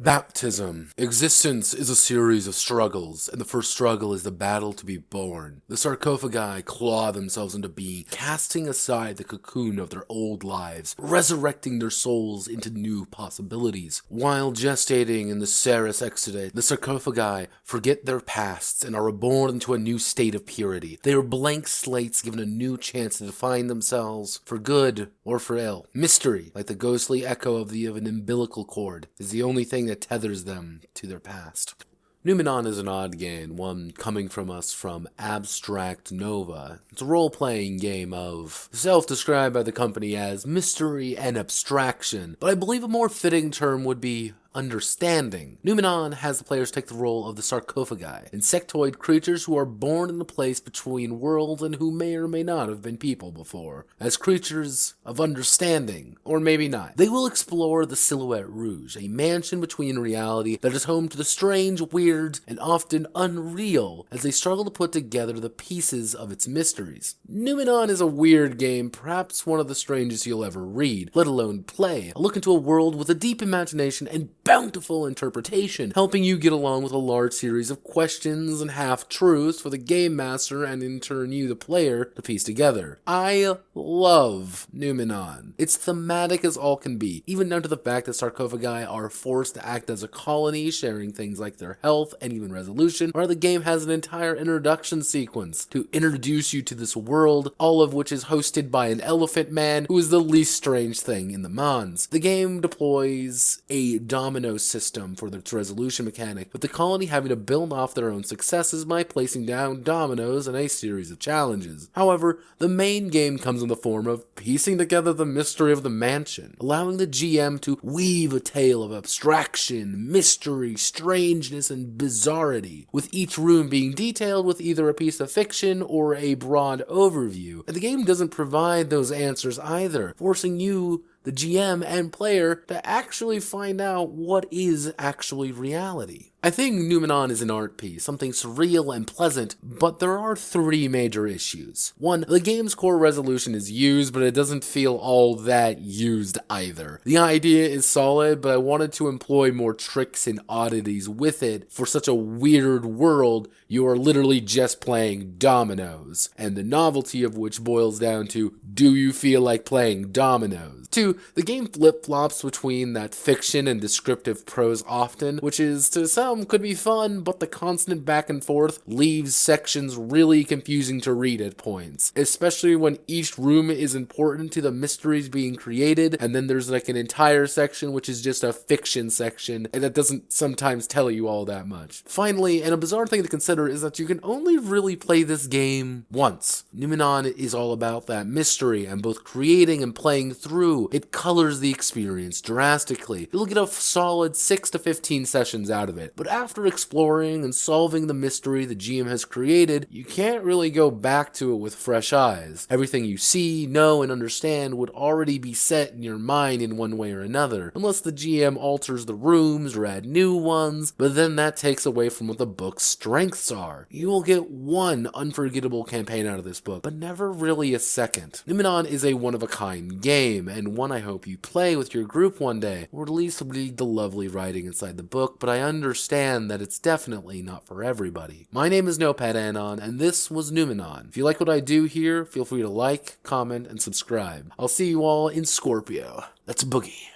Baptism. Existence is a series of struggles, and the first struggle is the battle to be born. The sarcophagi claw themselves into being, casting aside the cocoon of their old lives, resurrecting their souls into new possibilities. While gestating in the Ceres exudate, the sarcophagi forget their pasts and are reborn into a new state of purity. They are blank slates given a new chance to define themselves, for good or for ill. Mystery, like the ghostly echo of an umbilical cord, is the only thing that tethers them to their past. Noumenon is an odd game, one coming from us from Abstract Nova. It's a role-playing game of self-described by the company as mystery and abstraction, but I believe a more fitting term would be understanding. Noumenon has the players take the role of the sarcophagi, insectoid creatures who are born in a place between worlds and who may or may not have been people before, as creatures of understanding, or maybe not. They will explore the Silhouette Rouge, a mansion between reality that is home to the strange, weird, and often unreal, as they struggle to put together the pieces of its mysteries. Noumenon is a weird game, perhaps one of the strangest you'll ever read, let alone play. A look into a world with a deep imagination and bountiful interpretation, helping you get along with a large series of questions and half-truths for the game master and in turn you, the player, to piece together. I love Noumenon. It's thematic as all can be, even down to the fact that sarcophagi are forced to act as a colony, sharing things like their health and even resolution, or the game has an entire introduction sequence to introduce you to this world, all of which is hosted by an elephant man who is the least strange thing in the Mons. The game deploys a domino system for its resolution mechanic, with the colony having to build off their own successes by placing down dominoes in a series of challenges. However, the main game comes in the form of piecing together the mystery of the mansion, allowing the GM to weave a tale of abstraction, mystery, strangeness, and bizarrity, with each room being detailed with either a piece of fiction or a broad overview. And the game doesn't provide those answers either, forcing you, the GM and player, to actually find out what is actually reality. I think Noumenon is an art piece, something surreal and pleasant, but there are three major issues. One, the game's core resolution is used, but it doesn't feel all that used either. The idea is solid, but I wanted to employ more tricks and oddities with it. For such a weird world, you are literally just playing dominoes, and the novelty of which boils down to, do you feel like playing dominoes? Two, the game flip-flops between that fiction and descriptive prose often, which is, to some, could be fun, but the constant back and forth leaves sections really confusing to read at points, especially when each room is important to the mysteries being created, and then there's like an entire section which is just a fiction section, and that doesn't sometimes tell you all that much. Finally, and a bizarre thing to consider is that you can only really play this game once. Noumenon is all about that mystery, and both creating and playing through, it colors the experience drastically. You'll get a solid 6 to 15 sessions out of it, but after exploring and solving the mystery the GM has created, you can't really go back to it with fresh eyes. Everything you see, know, and understand would already be set in your mind in one way or another, unless the GM alters the rooms or add new ones, but then that takes away from what the book's strengths are. You will get one unforgettable campaign out of this book, but never really a second. Noumenon is a one-of-a-kind game, and one I hope you play with your group one day, or at least read the lovely writing inside the book, but I understand that it's definitely not for everybody. My name is Notepad, and this was Noumenon. If you like what I do here, feel free to like, comment, and subscribe. I'll see you all in Scorpio. Let's boogie.